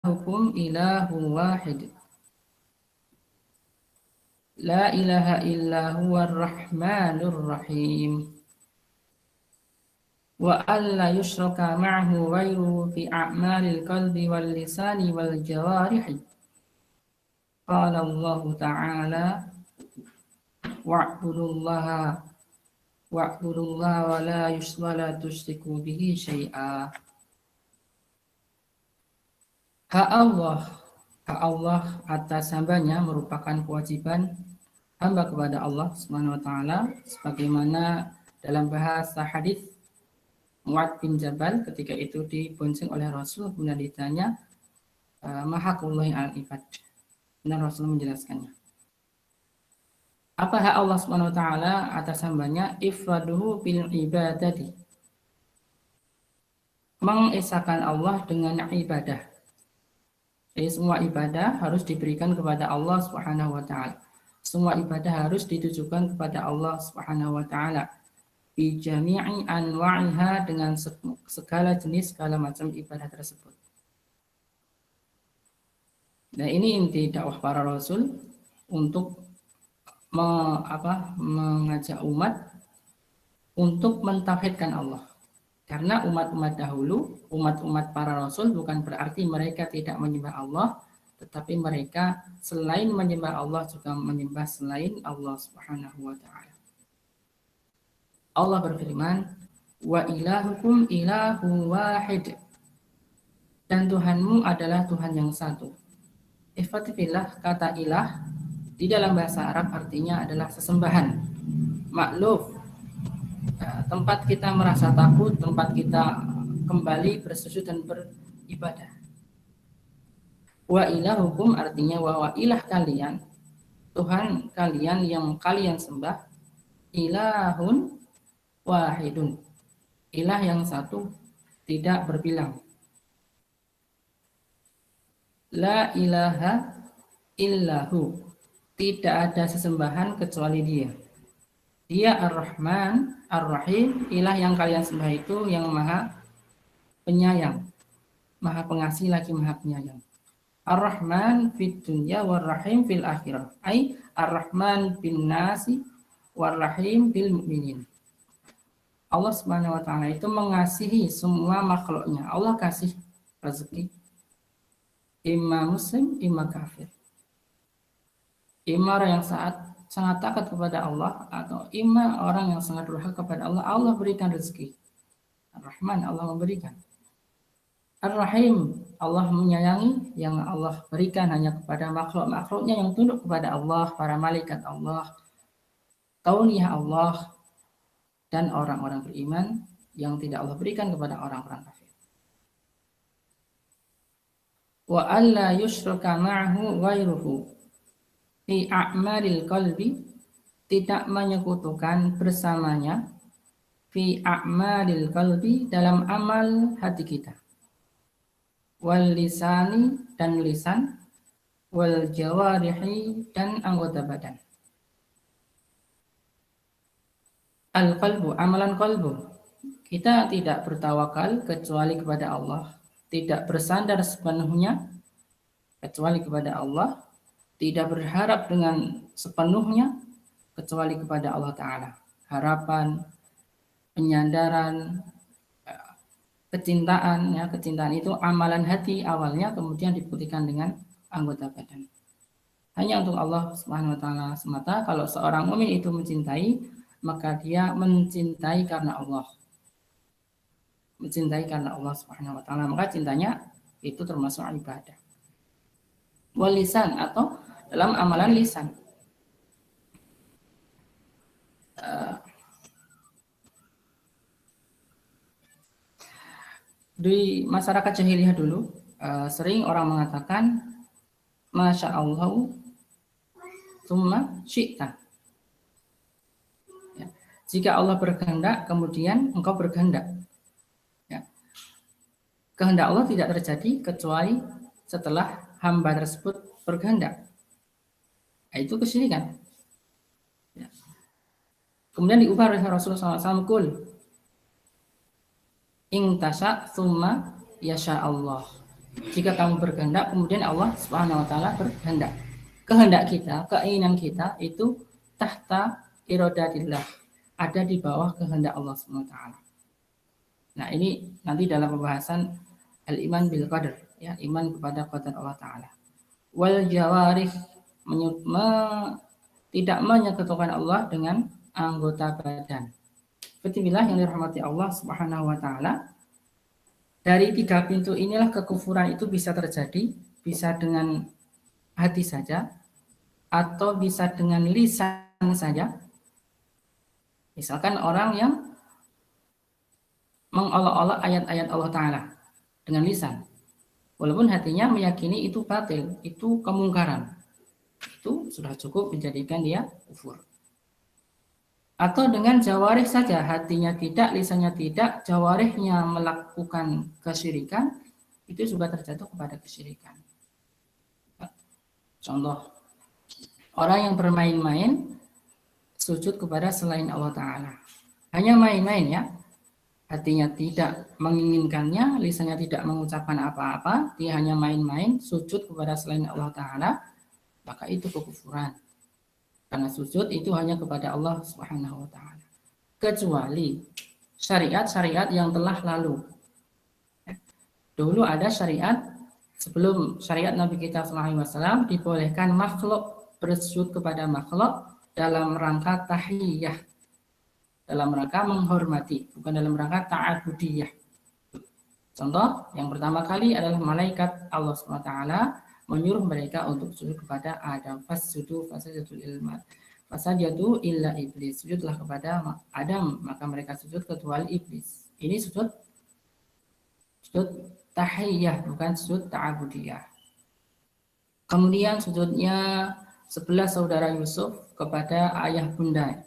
hukum ilahu wahid. La ilaha illa huwa rahmanur rahim. Wa alla yushraka ma'hu ghairuhu fi a'malil qalbi wal lisani wal jawarihi. Qala Allah Ta'ala wa'budullaha wa la tusyriku bihi syai'a. Hak Allah atas hambanya merupakan kewajiban hamba kepada Allah Subhanahu wa taala sebagaimana dalam bahasa hadis Mu'adz bin Jabal ketika itu dibonceng oleh Rasul kemudian ditanya ma haqqullahi 'alal ibad. Dan Rasul menjelaskannya. Apa hak Allah Subhanahu wa taala atas hambanya? Ifraduhu bil ibadati. Mengesahkan Allah dengan ibadah. Jadi semua ibadah harus diberikan kepada Allah Subhanahu wa taala. Semua ibadah harus ditujukan kepada Allah Subhanahu wa taala. Bi jami'i anwa'iha dengan segala jenis segala macam ibadah tersebut. Nah, ini inti dakwah para rasul untuk mengajak umat untuk mentauhidkan Allah. Karena umat-umat dahulu, umat-umat para rasul bukan berarti mereka tidak menyembah Allah, tetapi mereka selain menyembah Allah juga menyembah selain Allah Subhanahu wa taala. Allah berfirman, "Wa ilahukum ilahu wahid." Dan Tuhanmu adalah Tuhan yang satu. Ifatifillah, kata ilah di dalam bahasa Arab artinya adalah sesembahan, makluf, tempat kita merasa takut, tempat kita kembali bersujud dan beribadah. Wa ilahukum artinya wa ilah kalian, Tuhan kalian yang kalian sembah, ilahun wahidun, ilah yang satu tidak berbilang. La ilaha illahu, tidak ada sesembahan kecuali Dia. Dia Ar-Rahman, Ar-Rahim, ilah yang kalian sembah itu yang maha penyayang, maha pengasih lagi maha penyayang. Ar-Rahman fid dunya war-Rahim fil akhirah. Ai Ar-Rahman bin nasi war-Rahim bil mu'minin. Allah Subhanahu wa taala itu mengasihi semua makhluknya. Allah kasih rezeki imma muslim, imma kafir. Imma orang yang sangat takut kepada Allah atau imma orang yang sangat durhaka kepada Allah, Allah berikan rezeki. Ar-Rahman, Allah memberikan. Ar-Rahim, Allah menyayangi, yang Allah berikan hanya kepada makhluk-makhluknya yang tunduk kepada Allah, para malaikat Allah, kauniyah Allah, dan orang-orang beriman yang tidak Allah berikan kepada orang-orang kafir. Wa alla yushraka ma'hu ghairuhu fi a'malil qalbi, tidak menyekutukan bersamanya fi a'malil qalbi, dalam amal hati kita, wal lisani, dan lisan, wal jawarihi, dan anggota badan. Al qalbu, amalan qalbu, kita tidak bertawakal kecuali kepada Allah, tidak bersandar sepenuhnya kecuali kepada Allah, tidak berharap dengan sepenuhnya kecuali kepada Allah Ta'ala. Harapan, penyandaran, kecintaan, ya, kecintaan itu amalan hati awalnya, kemudian dibuktikan dengan anggota badan. Hanya untuk Allah Subhanahu wa taala semata. Kalau seorang mukmin itu mencintai, maka dia mencintai karena Allah. Mencintai karena Allah Subhanahu wa taala, maka cintanya itu termasuk ibadah. Wal lisan, atau dalam amalan lisan. Di masyarakat jahiliyah dulu, sering orang mengatakan Masya Allah tsumma syi'ta. Ya. Jika Allah berkehendak, kemudian engkau berkehendak. Ya. Kehendak Allah tidak terjadi kecuali setelah hamba tersebut berkehendak. Nah, itu kesyirikan. Ya. Kemudian diubah oleh Rasulullah SAW, kul ing tasya tsumma yasha Allah. Jika kamu berkehendak, kemudian Allah Subhanahu wa taala berkehendak. Kehendak kita, keinginan kita itu tahta iradatillah, ada di bawah kehendak Allah Subhanahu wa taala. Nah, ini nanti dalam pembahasan al-iman bil qadar, ya, iman kepada qadar Allah taala. Wal jawarih, tidak menyekutukan Allah dengan anggota badan. Sepertilah yang dirahmati Allah Subhanahu wa taala. Dari 3 pintu inilah kekufuran itu bisa terjadi, bisa dengan hati saja atau bisa dengan lisan saja. Misalkan orang yang mengolok-olok ayat-ayat Allah taala dengan lisan, walaupun hatinya meyakini itu batil, itu kemungkaran, itu sudah cukup menjadikan dia kufur. Atau dengan jawarih saja, hatinya tidak, lisannya tidak, jawarihnya melakukan kesyirikan, itu juga terjatuh kepada kesyirikan. Contoh, orang yang bermain-main sujud kepada selain Allah Ta'ala. Hanya main-main ya, hatinya tidak menginginkannya, lisannya tidak mengucapkan apa-apa, dia hanya main-main sujud kepada selain Allah Ta'ala, maka itu kekufuran. Karena sujud itu hanya kepada Allah Subhanahu wa taala. Kecuali syariat-syariat yang telah lalu. Dulu ada syariat sebelum syariat Nabi kita SAW dibolehkan makhluk bersujud kepada makhluk dalam rangka tahiyah, dalam rangka menghormati, bukan dalam rangka ta'abudiyah. Contoh yang pertama kali adalah malaikat Allah Subhanahu wa taala menyuruh mereka untuk sujud kepada Adam. Fasajadu illa iblis. Sujudlah kepada Adam, maka mereka sujud kecuali iblis. Ini sujud tahiyyah, bukan sujud ta'abudiyah. Kemudian sujudnya 11 saudara Yusuf kepada ayah bunda.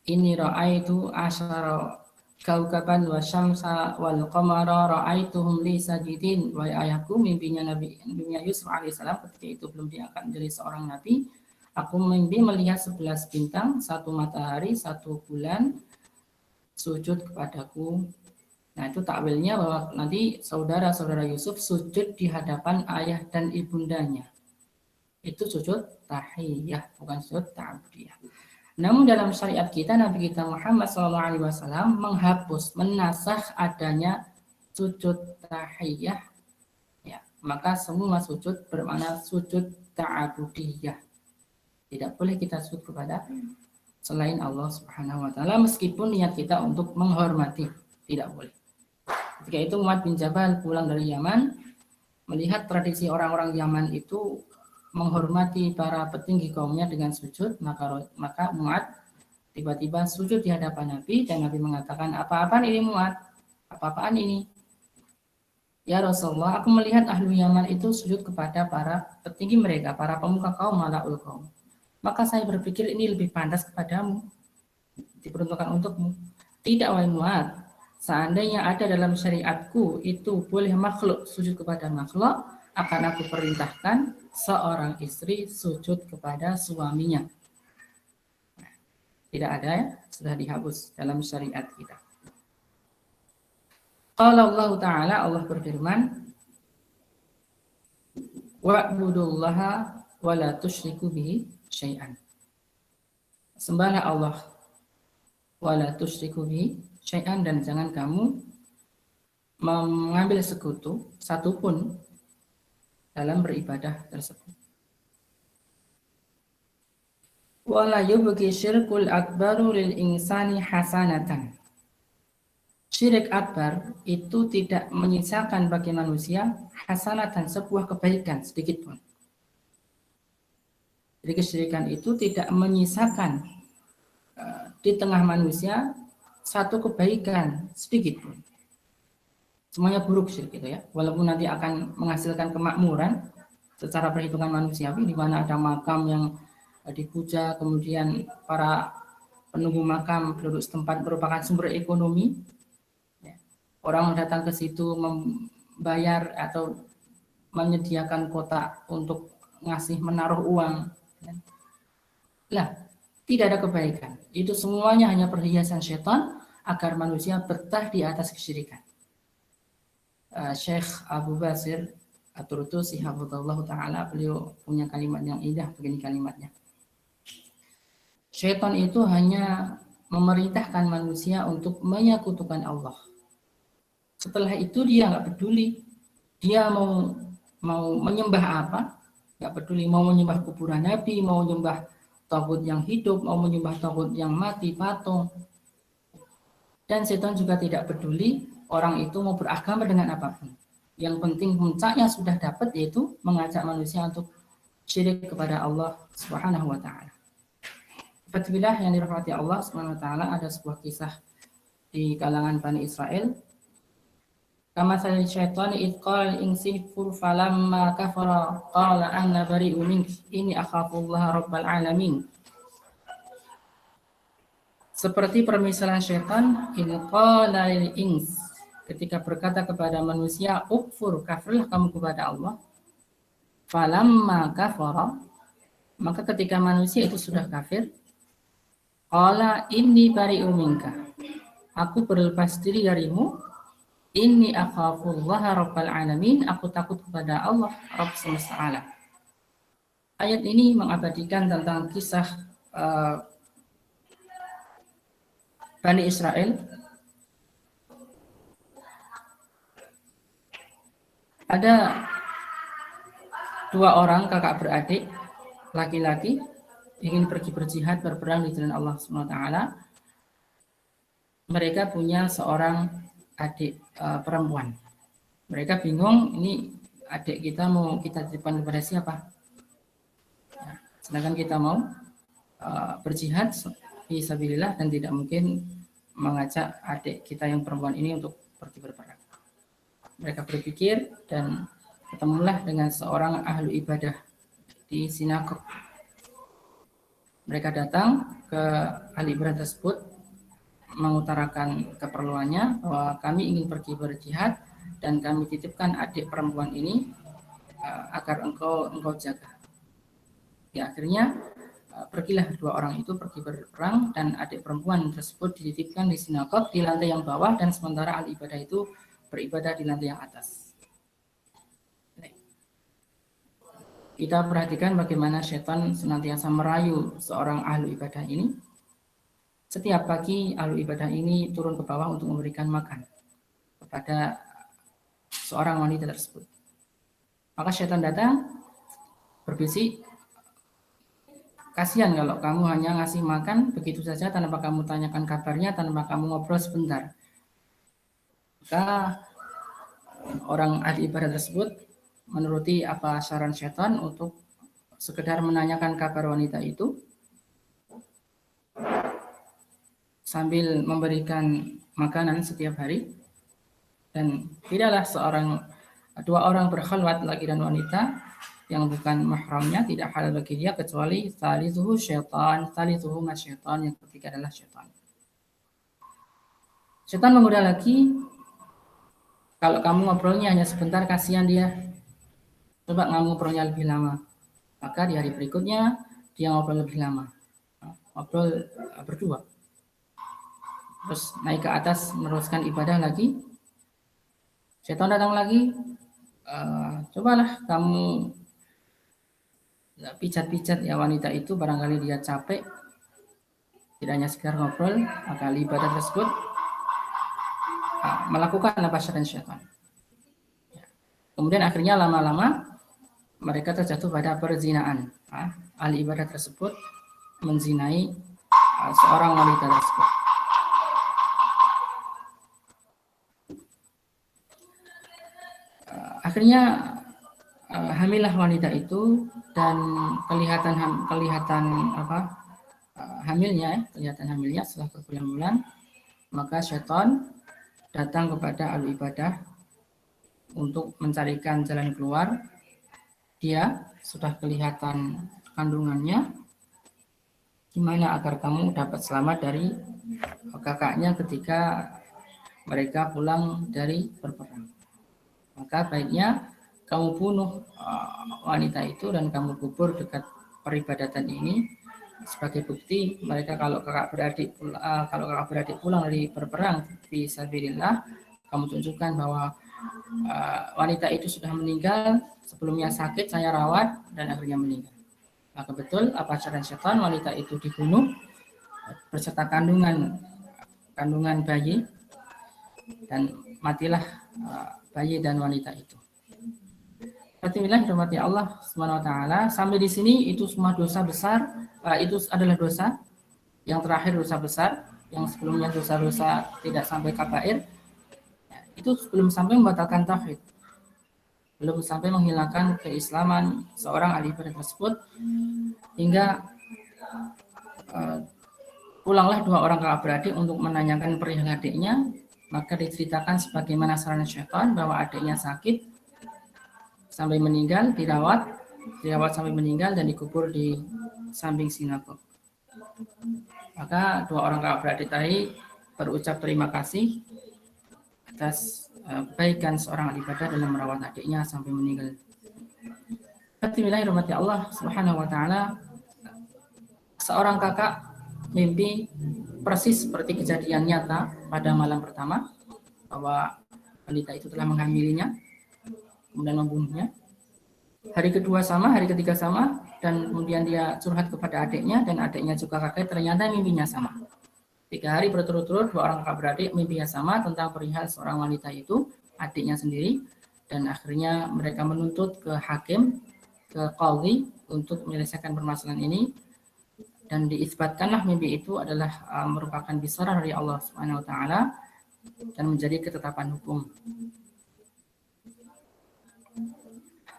Ini ra'aitu asyara kaukaban wa syamsa wal qamara ra'aituhum li sajidin. Wa ayahku, mimpinya Nabi Yusuf alaihissalam ketika itu belum diangkat menjadi seorang nabi. Aku mimpi melihat 11 bintang, 1 matahari, 1 bulan sujud kepadaku. Nah, itu takwilnya bahwa nanti saudara-saudara Yusuf sujud di hadapan ayah dan ibundanya. Itu sujud tahiyah, bukan sujud ta'abudiyah. Namun dalam syariat kita, Nabi kita Muhammad SAW menghapus, menasakh adanya sujud tahiyah. Ya, maka semua sujud bermakna sujud ta'abudiyah. Tidak boleh kita sujud kepada selain Allah Subhanahu wa taala meskipun niat kita untuk menghormati, tidak boleh. Ketika itu Mu'adz bin Jabal pulang dari Yaman, melihat tradisi orang-orang Yaman itu menghormati para petinggi kaumnya dengan sujud, maka Mu'adz tiba-tiba sujud di hadapan Nabi dan Nabi mengatakan, apa-apaan ini Mu'adz? Apa-apaan ini? Ya Rasulullah, aku melihat ahli Yaman itu sujud kepada para petinggi mereka, para pemuka kaum, malaul kaum. Maka saya berpikir ini lebih pantas kepadamu, diperuntukkan untukmu. Tidak, wahai Mu'adz, seandainya ada dalam syariatku itu boleh makhluk sujud kepada makhluk, akan aku perintahkan seorang istri sujud kepada suaminya. Tidak ada ya, sudah dihapus dalam syariat kita. Qala Allah Ta'ala, Allah berfirman, wa'budullaha wa la tusyriku bihi syai'an. Sembahlah Allah wa la tusyriku bihi syai'an, dan jangan kamu mengambil sekutu satupun dalam beribadah tersebut. Wala yubghi syirkul akbaru lil insani hasanatan. Syirik akbar itu tidak menyisakan bagi manusia hasanatan, sebuah kebaikan sedikit pun. Jadi kesyirikan itu tidak menyisakan di tengah manusia satu kebaikan sedikit pun. Semuanya buruk syirik itu ya. Walaupun nanti akan menghasilkan kemakmuran secara perhitungan manusiawi, di mana ada makam yang dipuja, kemudian para penunggu makam penduduk setempat merupakan sumber ekonomi. Orang datang ke situ membayar atau menyediakan kotak untuk ngasih menaruh uang. Lah, tidak ada kebaikan. Itu semuanya hanya perhiasan syaitan agar manusia betah di atas kesyirikan. Syekh Abu Basir At-Turtusi hafizahullah taala, beliau punya kalimat yang indah, begini kalimatnya. Syaitan itu hanya memerintahkan manusia untuk menyekutukan Allah. Setelah itu dia nggak peduli, dia mau menyembah apa, nggak peduli, mau menyembah kuburan Nabi, mau menyembah tagut yang hidup, mau menyembah tagut yang mati, patung. Dan setan juga tidak peduli orang itu mau beragama dengan apapun. Yang penting puncaknya sudah dapat, yaitu mengajak manusia untuk syirik kepada Allah Subhanahu wa taala. Alhamdulillah yang dirahmati Allah Subhanahu wa taala, ada sebuah kisah di kalangan Bani Israel. Kama sal syaitan id qala insifur falamma kafara qala anna bari'u minki inni akhafullaha rabbal alamin. Seperti permisalan syaitan, id qala lil ins, ketika berkata kepada manusia, ukfur, kafirlah kamu kepada Allah. Falamma kafara, maka ketika manusia itu sudah kafir, qala inni bari'u minka, aku berlepas diri darimu, inni akhafullaha rabbal alamin, aku takut kepada Allah Rabb semesta alam. Ayat ini mengabadikan tentang kisah Bani Israel. Ada dua orang kakak beradik laki-laki ingin pergi berjihad, berperang di jalan Allah SWT. Mereka punya seorang adik perempuan. Mereka bingung, ini adik kita mau kita titipkan kepada siapa? Sedangkan kita mau berjihad fi sabilillah dan tidak mungkin mengajak adik kita yang perempuan ini untuk pergi berperang. Mereka berpikir dan ketemulah dengan seorang ahlu ibadah di sinagog. Mereka datang ke ahli ibadah tersebut mengutarakan keperluannya bahwa kami ingin pergi berjihad dan kami titipkan adik perempuan ini agar engkau jaga. Ya, akhirnya pergilah dua orang itu pergi berperang dan adik perempuan tersebut dititipkan di sinagog di lantai yang bawah, dan sementara ahli ibadah itu beribadah di lantai yang atas. Kita perhatikan bagaimana setan senantiasa merayu seorang ahli ibadah ini. Setiap pagi ahli ibadah ini turun ke bawah untuk memberikan makan kepada seorang wanita tersebut. Maka setan datang berbisik, kasihan kalau kamu hanya ngasih makan begitu saja tanpa kamu tanyakan kabarnya, tanpa kamu ngobrol sebentar. Maka orang ahli ibadah tersebut menuruti apa saran setan untuk sekedar menanyakan kabar wanita itu sambil memberikan makanan setiap hari. Dan tidaklah dua orang berkhalwat, laki dan wanita, yang bukan mahramnya, tidak halal bagi dia kecuali thalithuhu syaitan, thalithuhu masyaitan, yang ketiga adalah syaitan. Syaitan menggoda lagi, kalau kamu ngobrolnya hanya sebentar, kasihan dia, coba kamu ngobrolnya lebih lama. Maka di hari berikutnya dia ngobrol lebih lama, ngobrol berdua, terus naik ke atas meneruskan ibadah lagi. Syaitan datang lagi, cobalah kamu pijat-pijat ya wanita itu, barangkali dia capek, tidak hanya sekedar ngobrol. Maka ibadah tersebut melakukan apa saran syaitan. Kemudian akhirnya lama-lama mereka terjatuh pada perzinaan. Ahli ibadah tersebut menzinai seorang wanita tersebut. Akhirnya hamillah wanita itu, dan kelihatan hamilnya setelah berbulan-bulan. Maka syaitan datang kepada ahli ibadah untuk mencarikan jalan keluar. Dia sudah kelihatan kandungannya, gimana agar kamu dapat selamat dari kakaknya ketika mereka pulang dari berperang. Maka baiknya kamu bunuh wanita itu dan kamu kubur dekat peribadatan ini sebagai bukti mereka kalau kakak beradik pulang dari berperang fi sabilillah, kamu tunjukkan bahwa wanita itu sudah meninggal, sebelumnya sakit, saya rawat, dan akhirnya meninggal. Maka betul apa cara setan, wanita itu dibunuh beserta kandungan bayi, dan matilah bayi dan wanita itu. Bismillahirrahmanirrahim. Allah Subhanahu wa taala, sampai di sini itu semua dosa besar, itu adalah dosa yang terakhir, dosa besar. Yang sebelumnya dosa-dosa tidak sampai kabair, itu belum sampai membatalkan tauhid, belum sampai menghilangkan keislaman seorang ahli ibadah tersebut, hingga pulanglah dua orang kakak beradik untuk menanyakan perihal adiknya. Maka diceritakan sebagaimana saran syaitan bahwa adiknya sakit sampai meninggal, dirawat sampai meninggal dan dikubur di samping sinagog. Maka dua orang kakak beradik tadi berucap terima kasih atas kebaikan seorang ahli ibadah dalam merawat adiknya sampai meninggal. Bismillahirrahmanirrahim. Allah Subhanahu wa taala, seorang kakak mimpi persis seperti kejadian nyata pada malam pertama, bahwa wanita itu telah menghamilinya kemudian membunuhnya. Hari kedua sama, hari ketiga sama, dan kemudian dia curhat kepada adiknya, dan adiknya juga kaget, ternyata mimpinya sama. 3 hari berturut-turut dua orang kakak beradik mimpinya sama tentang perihal seorang wanita itu, adiknya sendiri, dan akhirnya mereka menuntut ke hakim, ke qadhi untuk menyelesaikan permasalahan ini, dan diisbatkanlah mimpi itu adalah merupakan bisyarah dari Allah Subhanahu wa taala dan menjadi ketetapan hukum.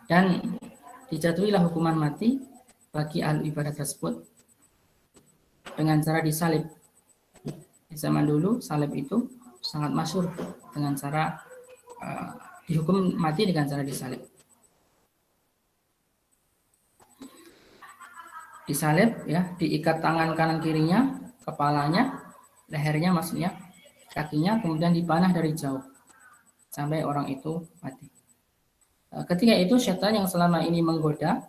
Dan dijatuhilah hukuman mati bagi ahli ibadah tersebut dengan cara disalib. Di zaman dulu salib itu sangat masyhur dengan cara dihukum mati dengan cara disalib. Disalib ya, diikat tangan kanan kirinya, kepalanya, lehernya maksudnya, kakinya, kemudian dipanah dari jauh sampai orang itu mati. Ketika itu setan yang selama ini menggoda,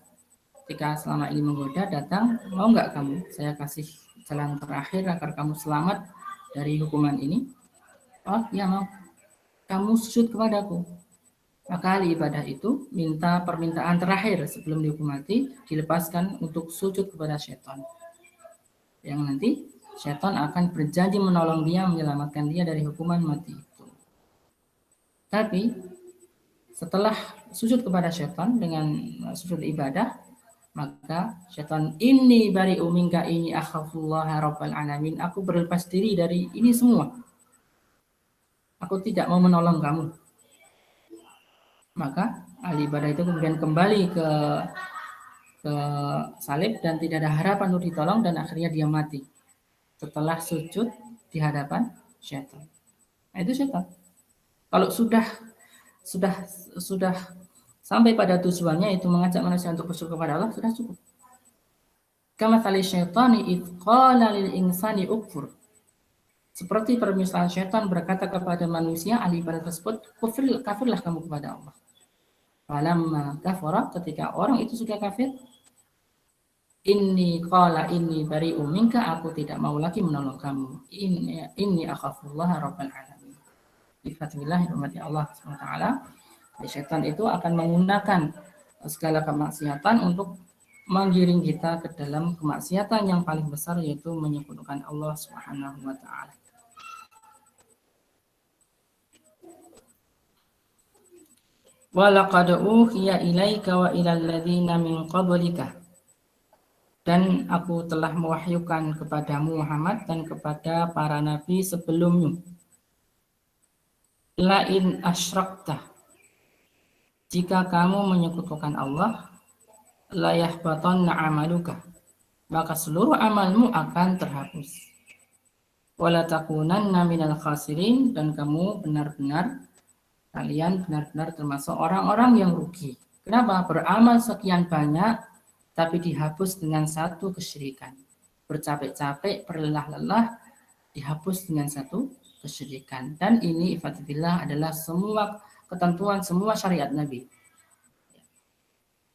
datang, mau nggak kamu saya kasih jalan terakhir agar kamu selamat dari hukuman ini? Oh ya mau, kamu sujud kepadaku. Maka ahli ibadah itu minta permintaan terakhir sebelum dihukum mati, dilepaskan untuk sujud kepada setan, yang nanti setan akan berjanji menolong dia, menyelamatkan dia dari hukuman mati itu. Tapi setelah sujud kepada setan dengan sujud ibadah, maka setan, inni bari'u minka, ini akhafullaha rabbal alamin, aku berlepas diri dari ini semua, aku tidak mau menolong kamu. Maka ahli ibadah itu kemudian kembali ke salib dan tidak ada harapan untuk ditolong, dan akhirnya dia mati setelah sujud di hadapan setan. Nah, itu setan. Kalau sudah sampai pada tujuannya, itu mengajak manusia untuk bersyukur kepada Allah, sudah cukup. Kama tali syaitani idh qala lil insani ukfur. Seperti permisalan syaitan berkata kepada manusia, ahli ibadah tersebut, kafirlah kamu kepada Allah. Falamma kafara, ketika orang itu sudah kafir, inni bari'u minka, aku tidak mau lagi menolong kamu. Inni akhafullaha rabbal alamin. Bismillahirrahmanirrahim. Allah SWT, syaitan itu akan menggunakan segala kemaksiatan untuk menggiring kita ke dalam kemaksiatan yang paling besar, yaitu menyekutukan Allah Subhanahu wa taala. Wa laqad uhiya ilaika wa ilal ladzina min qablika, dan aku telah mewahyukan kepadamu Muhammad dan kepada para nabi sebelummu, la in asyrakta, jika kamu menyekutukan Allah, la yahbatanna amaluka, maka seluruh amalmu akan terhapus. Wala takunanna minal khasirin, dan kalian benar-benar termasuk orang-orang yang rugi. Kenapa? Beramal sekian banyak tapi dihapus dengan satu kesyirikan. Bercapek-capek, berlelah-lelah, dihapus dengan satu kesyirikan. Dan ini ifadillah adalah semua ketentuan, semua syariat Nabi.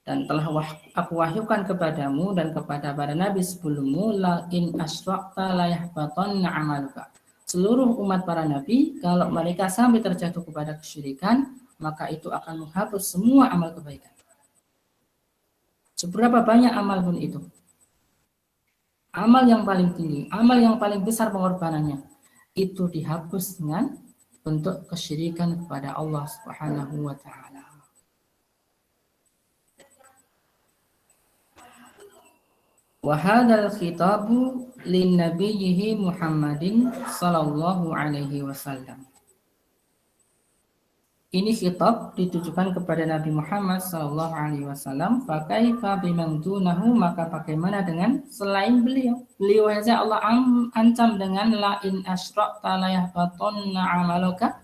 Dan telah aku wahyukan kepadamu dan kepada para nabi sebelummu, la in asyrakta la yahbatanna amaluka. Seluruh umat para nabi, kalau mereka sampai terjatuh kepada kesyirikan, maka itu akan menghapus semua amal kebaikan. Seberapa banyak amal pun itu. Amal yang paling tinggi, amal yang paling besar pengorbanannya, itu dihapus dengan bentuk kesyirikan kepada Allah Subhanahu wa taala. Wa hadzal khitabu lin nabiyhi Muhammadin sallallahu alaihi wasallam. Ini khitab ditujukan kepada Nabi Muhammad sallallahu alaihi wasallam. Fa kaifa biman dunahu, maka bagaimana dengan selain beliau? Beliau saja Allah ancam dengan la in asyrakta la yahbatanna 'amaluka.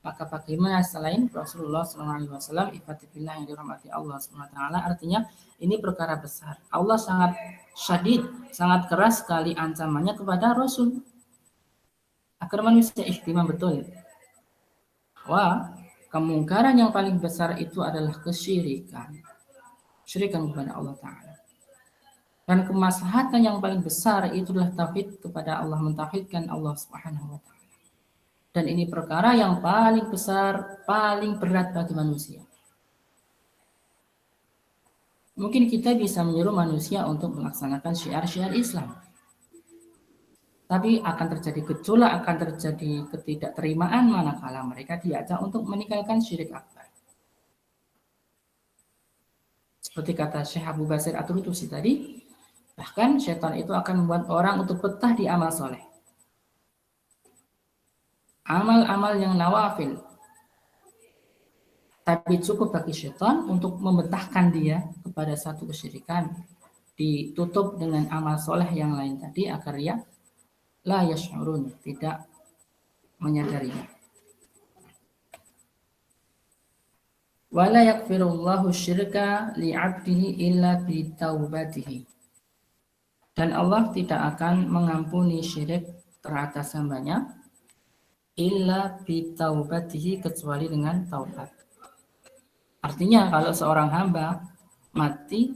Maka bagaimana selain Rasulullah sallallahu alaihi wasallam? Ifatibillah yang dirahmati Allah Subhanahu wa taala. Artinya ini perkara besar. Allah sangat syadid, sangat keras sekali ancamannya kepada Rasul. Agar manusia ihtimam betul. Wah, kemungkaran yang paling besar itu adalah kesyirikan. Syirikan kepada Allah Ta'ala. Dan kemaslahatan yang paling besar itulah tauhid kepada Allah, mentauhidkan Allah Subhanahu wa taala. Dan ini perkara yang paling besar, paling berat bagi manusia. Mungkin kita bisa menyuruh manusia untuk melaksanakan syiar-syiar Islam. Tapi akan terjadi gejolak, akan terjadi ketidakterimaan manakala mereka diajak untuk meninggalkan syirik akbar. Seperti kata Syekh Abu Basir At-Tutusi tadi, bahkan syaitan itu akan membuat orang untuk betah di amal soleh. Amal-amal yang nawafil. Tapi cukup bagi syaitan untuk membetahkan dia kepada satu kesyirikan. Ditutup dengan amal soleh yang lain tadi agar dia la yash'urun, tidak menyadarinya. Wala yakfirullahu syirka li'abdihi illa bitaubatihi. Dan Allah tidak akan mengampuni syirik teratas hambanya illa bitaubatihi, kecuali dengan taubat. Artinya kalau seorang hamba mati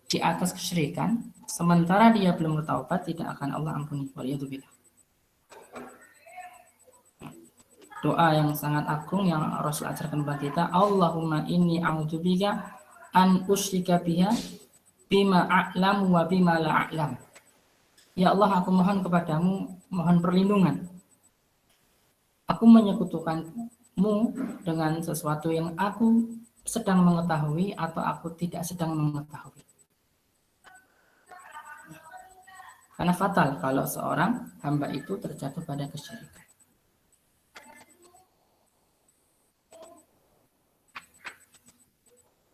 di atas kesyirikan, sementara dia belum bertaubat, tidak akan Allah ampuni. Waliyadzubillah. Doa yang sangat agung yang Rasul ajarkan kepada kita, Allahumma inni a'udzubika an usyrika biha bima a'lam wa bima la a'lam. Ya Allah, aku mohon kepadamu, mohon perlindungan. Aku menyekutukanmu dengan sesuatu yang aku sedang mengetahui atau aku tidak sedang mengetahui. Karena fatal kalau seorang hamba itu terjatuh pada kesyirikan.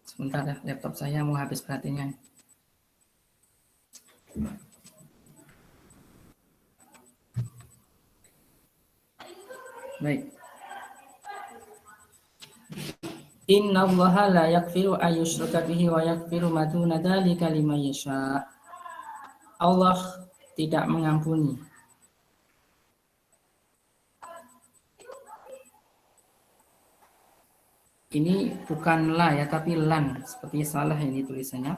Sebentar ya, laptop saya mau habis baterainya. Baik. Inna Allaha la yaghfiru ayyushraka bihi wa yaghfiru ma duna dzalika liman yasha. Allah tidak mengampuni ini bukan la ya, tapi lan, seperti salah ini tulisannya.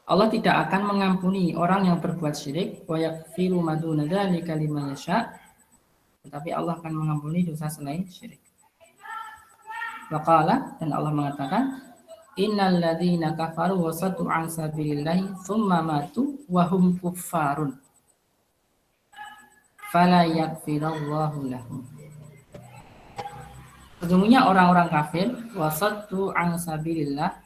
Allah tidak akan mengampuni orang yang berbuat syirik, wa yaghfiru ma duna dzalika liman yasha, tetapi Allah akan mengampuni dosa selain syirik. Waqala, dan Allah mengatakan, innal ladzina kafaru wa saddu an sabilillahi tsumma matu wa hum kuffarun fala yaghfirallahu lahum. Sesungguhnya orang-orang kafir wa saddu an sabilillah,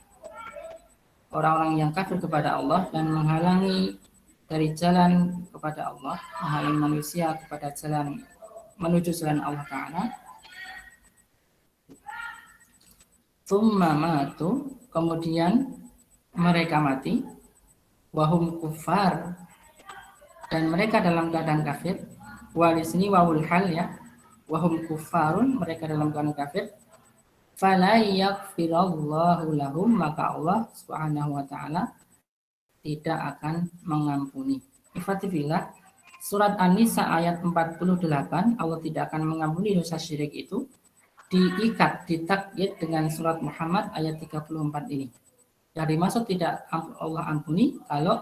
orang-orang yang kafir kepada Allah dan menghalangi dari jalan kepada Allah, menghalangi manusia kepada jalan menuju jalan Allah Ta'ala. Tsumma matu, kemudian mereka mati, wahum kufar, dan mereka dalam keadaan kafir. Wa di sini wawul hal ya, wahum kufarun, mereka dalam keadaan kafir. Fala yaghfirallahu lahum, maka Allah Subhanahu wa taala tidak akan mengampuni. Ifatifillah, surat An-Nisa ayat 48, Allah tidak akan mengampuni dosa syirik itu diikat, ditakyid dengan surat Muhammad ayat 34 ini. Yang dimaksud tidak Allah ampuni kalau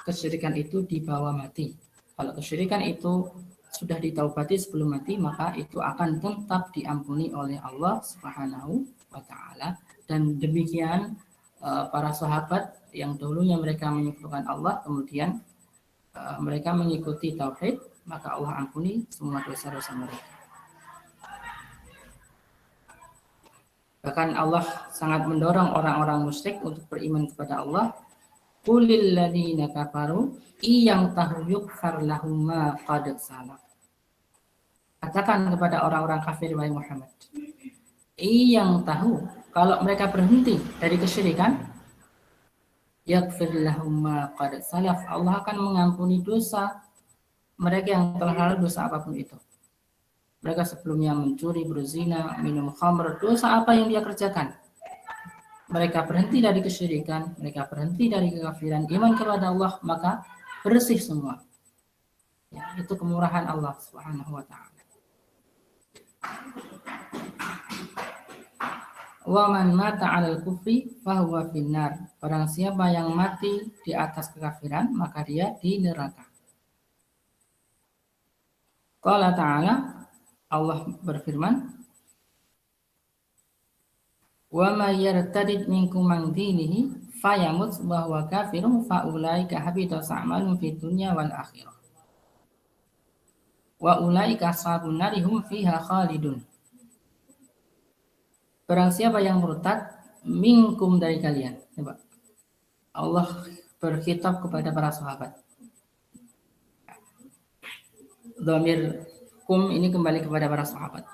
kesyirikan itu dibawa mati. Kalau kesyirikan itu sudah ditaubati sebelum mati, maka itu akan tetap diampuni oleh Allah Subhanahu wa taala. Dan demikian para sahabat yang dulunya mereka menyekutukan Allah, kemudian mereka mengikuti tauhid, maka Allah ampuni semua dosa-dosa mereka. Bahkan Allah sangat mendorong orang-orang musyrik untuk beriman kepada Allah. Qulil ladzina kafaru iyang tahu yukfar lahum ma qad salaf. Katakan kepada orang-orang kafir wahai Muhammad, iyang tahu, kalau mereka berhenti dari kesyirikan, yaghfir lahum ma qad salaf, Allah akan mengampuni dosa mereka yang telah lalu, dosa apapun itu. Mereka sebelumnya mencuri, berzina, minum khamr, dosa apa yang dia kerjakan, mereka berhenti dari kesyirikan, mereka berhenti dari kekafiran, iman kepada Allah, maka bersih semua. Ya, itu kemurahan Allah Subhanahu wa taala. Wa man mata 'alal kufri fahuwa finnar. Barang siapa yang mati di atas kekafiran, maka dia di neraka. Qala ta'ala, Allah berfirman, wa may yartadid minkum an dinihi fayamut wa huwa kafirun fa ulaika habitat a'maluhum fid dunya wal akhirah. Wa ulaika ashabun nar hum fiha khalidun. Barang siapa yang murtad minkum dari kalian. Coba. Allah berkitab kepada para sahabat. Dhamir kum ini kembali kepada para sahabat.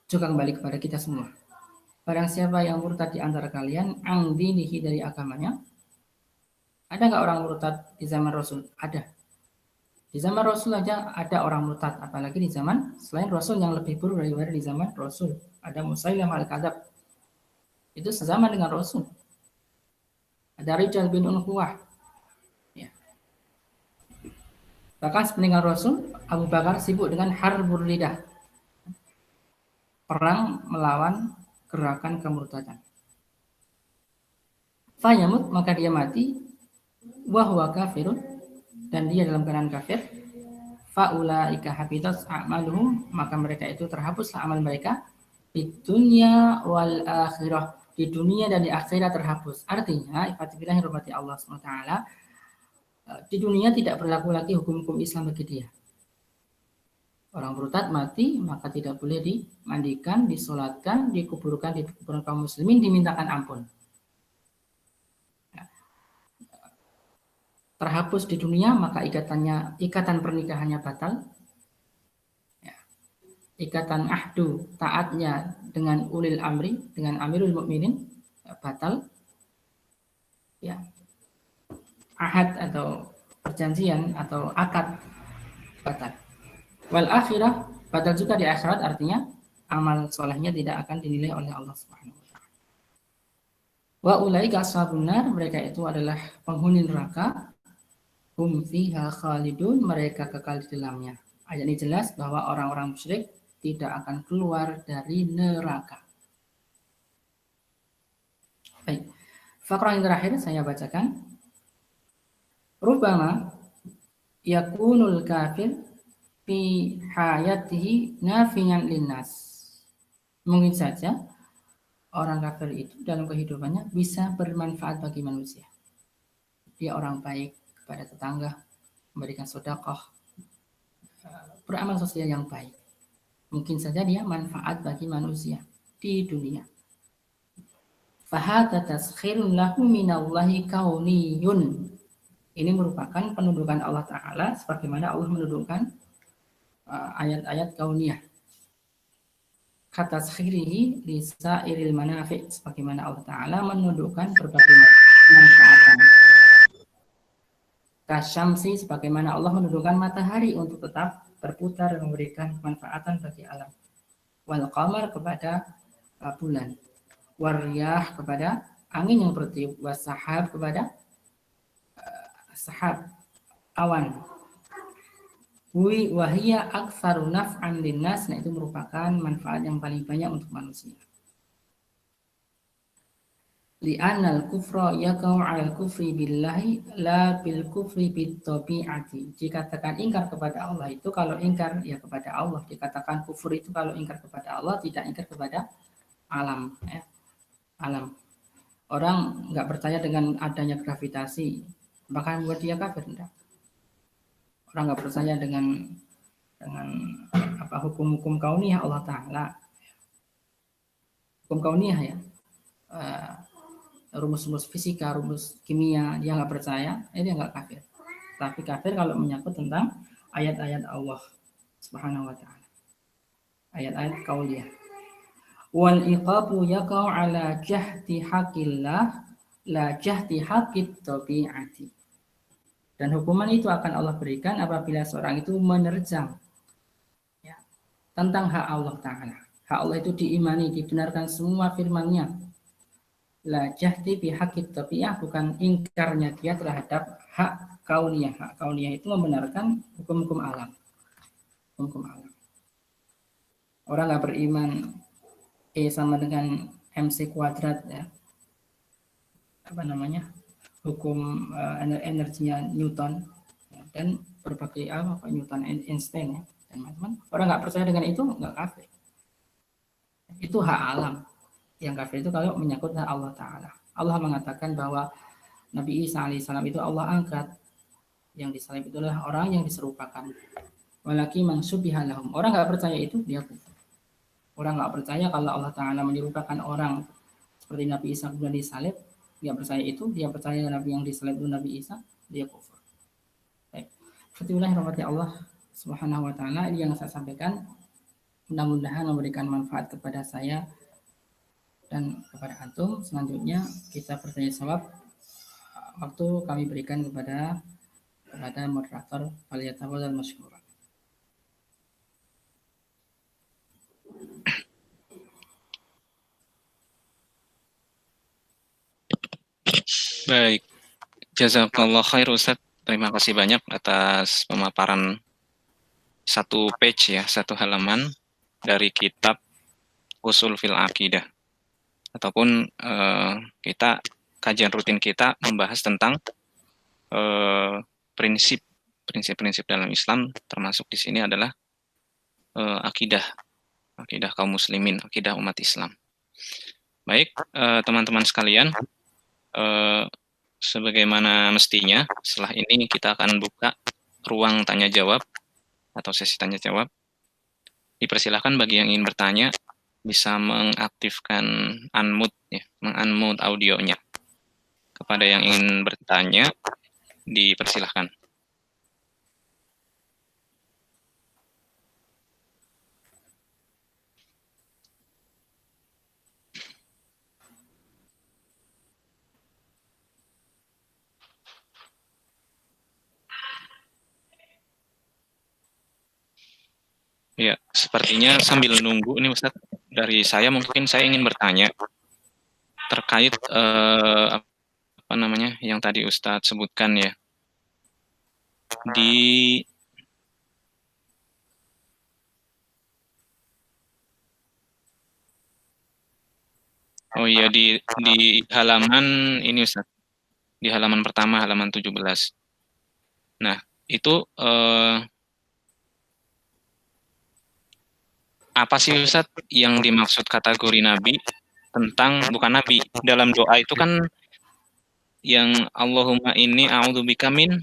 Juga kembali kepada kita semua. Barang siapa yang murtad di antara kalian, ang dinihi dari agamanya. Ada nggak orang murtad di zaman Rasul? Ada. Di zaman Rasul aja ada orang murtad, apalagi di zaman selain Rasul yang lebih buruk daripada di zaman Rasul. Ada Musailamah al-Kadzab. Itu sezaman dengan Rasul. Ada Rijal bin Unhuwah. Ya. Bahkan sepeninggal Rasul, Abu Bakar sibuk dengan harbur lidah. Perang melawan gerakan kemurtadan. Fayamut, maka dia mati, wahwa kafirun, dan dia dalam keadaan kafir. Faulaika habitat a'maluhum, maka mereka itu terhapuslah amal mereka di dunia wal akhirah, di dunia dan di akhirat terhapus. Artinya, ifatibillah rahmati Allah SWT, di dunia tidak berlaku lagi hukum-hukum Islam bagi dia. Orang murtad mati, maka tidak boleh dimandikan, disolatkan, dikuburkan di kuburan kaum muslimin, dimintakan ampun. Terhapus di dunia, maka ikatan pernikahannya batal. Ya. Ikatan ahdu, taatnya dengan ulil amri, dengan amirul mukminin, batal. Ya. Ahad atau perjanjian atau akad batal. Wal akhirah, batal juga di akhirat, artinya amal solehnya tidak akan dinilai oleh Allah Subhanahu wa taala. Wa ulaika ashabun nar, mereka itu adalah penghuni neraka. Hum fiha khalidun, mereka kekal di dalamnya. Ayat ini jelas bahwa orang-orang musyrik tidak akan keluar dari neraka. Baik. Fakrah yang terakhir saya bacakan. Rubama yakunul kafir fi hayatihi nafiyan linnas. Mungkin saja orang kafir itu dalam kehidupannya bisa bermanfaat bagi manusia. Dia orang baik kepada tetangga, memberikan sedekah, beramal sosial yang baik. Mungkin saja dia manfaat bagi manusia di dunia. Fahadza taskhirun lahu minallahi kauniyun. Ini merupakan penundukan Allah Ta'ala sebagaimana Allah menundukkan ayat-ayat kauniyah. Kata skhirihi lisa iril manafi, sebagaimana Allah Ta'ala menundukkan berbagai manfaat. Kasyamsi, sebagaimana Allah menundukkan matahari untuk tetap berputar dan memberikan kemanfaatan bagi alam. Wal qamar, kepada bulan. Wariyah, kepada angin yang bertiup. Wasahab, kepada sahab, awan. Wahiyya aktsaru naf'an linnas, nah itu merupakan manfaat yang paling banyak untuk manusia. li'anal kufra yaqa'u 'alal kufri billahi la bil kufri bit tabi'ati. Dikatakan ingkar kepada Allah itu kalau ingkar ya kepada Allah, dikatakan kufur itu kalau ingkar kepada Allah, tidak ingkar kepada alam ya. Alam. Orang nggak percaya dengan adanya gravitasi, bahkan buat dia kafir enggak. Orang nggak percaya dengan apa hukum-hukum kauniyah Allah Ta'ala, hukum kauniyah ya, rumus-rumus fisika, rumus kimia, dia nggak percaya, dia nggak kafir. Tapi kafir kalau menyangkut tentang ayat-ayat Allah Subhanahu wa Ta'ala, ayat-ayat kauniyah. Wal iqabu yaqa'u ala jahdi haqqillah la jahdi haqqit tabi'ati. Dan hukuman itu akan Allah berikan apabila seorang itu menerjang ya, tentang hak Allah Ta'ala. Hak Allah itu diimani, dibenarkan semua firman-Nya. La jahdi bihaqqit tabi'ah, bukan ingkarnya dia terhadap hak kauniyah. Hak kauniyah itu membenarkan hukum-hukum alam. Hukum alam. Orang nggak beriman E sama dengan MC kuadrat ya. Apa namanya? Hukum energinya Newton ya, dan berbagai apa Newton Einstein ya. Teman-teman, orang nggak percaya dengan itu nggak kafir. Itu hak alam. Yang kafir itu kalau menyangkut hak Allah Ta'ala. Allah mengatakan bahwa Nabi Isa alaihissalam itu Allah angkat. Yang disalib itu adalah orang yang diserupakan. Walaki mangsubiha lahum. Orang nggak percaya itu dia kufur. Orang nggak percaya kalau Allah Ta'ala menyerupakan orang seperti Nabi Isa kemudian disalib, dia percaya itu, dia percaya Nabi yang disalib itu Nabi Isa, dia kufur. Baik. Itulah rahmat Allah Subhanahu wa Ta'ala yang saya sampaikan. Mudah-mudahan memberikan manfaat kepada saya dan kepada antum. Selanjutnya kita bertanya jawab, waktu kami berikan kepada moderator falyatafadhal masykuran. Baik, jazakallah khair Ustaz. Terima kasih banyak atas pemaparan satu page ya, satu halaman dari kitab Usul fil Aqidah. Ataupun kita kajian rutin kita membahas tentang prinsip-prinsip dalam Islam, termasuk di sini adalah akidah kaum muslimin, akidah umat Islam. Baik, teman-teman sekalian, sebagaimana mestinya setelah ini kita akan buka ruang tanya jawab atau sesi tanya jawab. Dipersilahkan bagi yang ingin bertanya bisa mengaktifkan unmute ya, meng-unmute audionya. Kepada yang ingin bertanya dipersilahkan. Ya, sepertinya sambil nunggu ini Ustadz, dari saya mungkin saya ingin bertanya terkait apa namanya yang tadi Ustadz sebutkan ya. Di halaman ini Ustadz, di halaman pertama, halaman 17. Nah, itu apa sih Ustadz yang dimaksud kategori nabi tentang, bukan nabi, dalam doa itu kan yang Allahumma inni a'udzubika min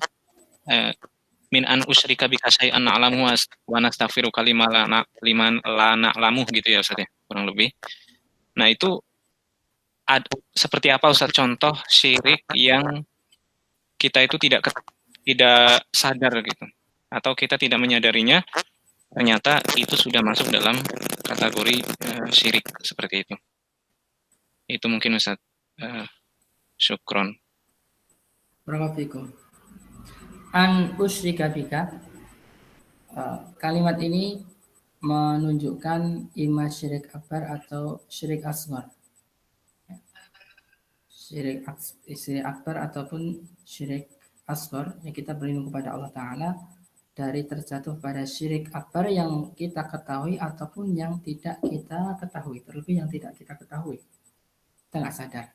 an usyrika bika syai'an na'lamu wa nastaghfiruka liman la na'lamu gitu ya Ustadz ya, kurang lebih. Nah, itu seperti apa Ustadz contoh syirik yang kita itu tidak sadar gitu, atau kita tidak menyadarinya, ternyata itu sudah masuk dalam kategori syirik seperti itu. Itu mungkin Ustaz. Syukron. Barakallahu an usyrika bika. Kalimat ini menunjukkan imma syirik akbar atau syirik asghar. Syirik akbar ataupun syirik asghar, yang kita berlindung kepada Allah Ta'ala dari terjatuh pada syirik akbar yang kita ketahui ataupun yang tidak kita ketahui, terlebih yang tidak kita ketahui, kita nggak sadar.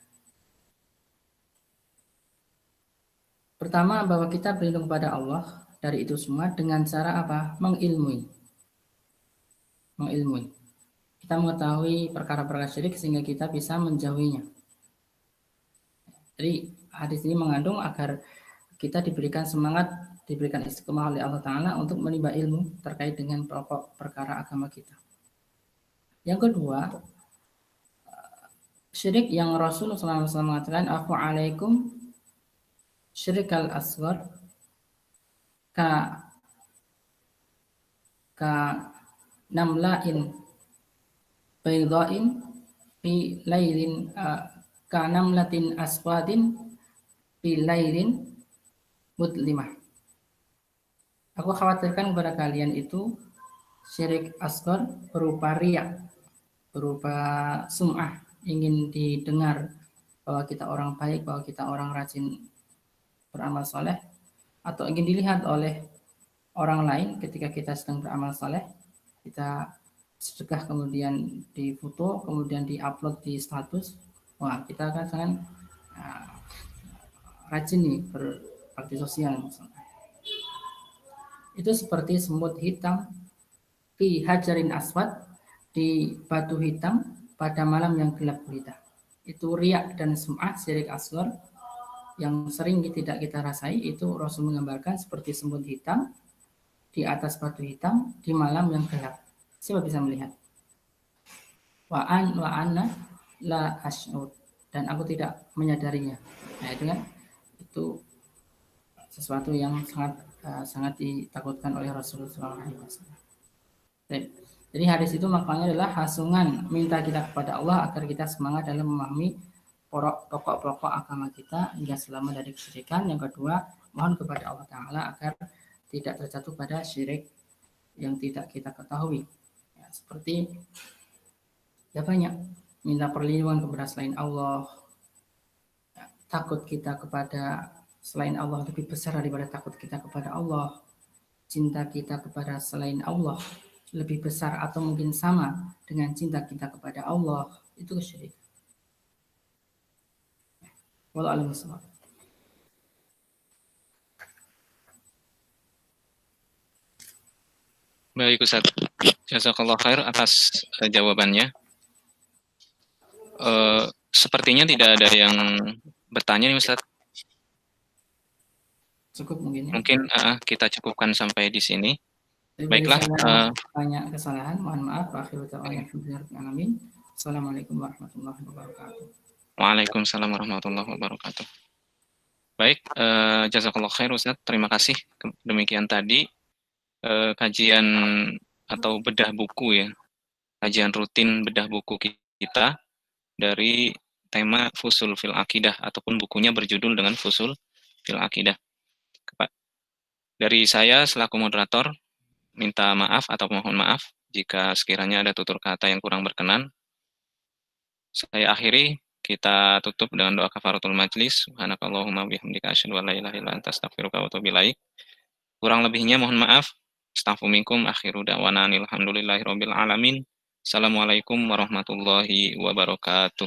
Pertama, bahwa kita berlindung kepada Allah dari itu semua dengan cara apa? Mengilmui. Kita mengetahui perkara-perkara syirik sehingga kita bisa menjauhinya. Jadi hadis ini mengandung agar kita diberikan semangat, diberikan istiqomah oleh Allah Ta'ala untuk menimba ilmu terkait dengan pokok perkara agama kita. Yang kedua, syirik yang Rasulullah SAW mengatakan, "Afu alaikum syirikal asghar ka namlain baydain fi lailin ka namlatin aswadin fi lailin mudlimah." Aku khawatirkan kepada kalian itu syirik asghar berupa riya, berupa sum'ah, ingin didengar bahwa kita orang baik, bahwa kita orang rajin beramal soleh, atau ingin dilihat oleh orang lain ketika kita sedang beramal soleh, kita sedekah kemudian difoto, kemudian diupload di status, wah kita kan sangat rajin nih berbakti sosial misalnya. Itu seperti semut hitam fi hajarin aswad, di batu hitam pada malam yang gelap gulita. Itu riak dan sum'ah, syirik asghar yang sering tidak kita rasai. Itu Rasul menggambarkan seperti semut hitam di atas batu hitam di malam yang gelap. Siapa bisa melihat? Wa anna la ash'ur, dan aku tidak menyadarinya. Nah itu kan, itu sesuatu yang sangat ditakutkan oleh Rasulullah SAW. Jadi hadis itu maknanya adalah hasungan minta kita kepada Allah agar kita semangat dalam memahami pokok-pokok agama kita hingga selamat dari kesyirikan. Yang kedua, mohon kepada Allah Ta'ala agar tidak terjatuh pada syirik yang tidak kita ketahui. Ya, seperti ya banyak minta perlindungan kepada selain Allah, ya, takut kita kepada selain Allah lebih besar daripada takut kita kepada Allah, cinta kita kepada selain Allah lebih besar atau mungkin sama dengan cinta kita kepada Allah, itu kesyirikan. Wallahu a'lam bishawab. Baik Ustaz, jazakallah khair atas jawabannya. Sepertinya tidak ada yang bertanya nih Ustaz. Cukup mungkin ya. Mungkin kita cukupkan sampai di sini. Baiklah. Banyak kesalahan, mohon maaf. Assalamualaikum warahmatullahi wabarakatuh. Waalaikumsalam warahmatullahi wabarakatuh. Baik, jazakallah khair Ustaz. Terima kasih. Demikian tadi kajian atau bedah buku ya. Kajian rutin bedah buku kita dari tema Fusul fil Aqidah, ataupun bukunya berjudul dengan Fusul fil Aqidah. Dari saya selaku moderator minta maaf atau mohon maaf jika sekiranya ada tutur kata yang kurang berkenan. Saya akhiri, kita tutup dengan doa kafaratul majlis. Subhanakallahumma bihamdika asyhadu an la ilaha illa anta astaghfiruka wa atubu ilaik. Kurang lebihnya mohon maaf. Astaghfiru minkum, akhiru da'wana alhamdulillahirabbil alamin. Assalamualaikum warahmatullahi wabarakatuh.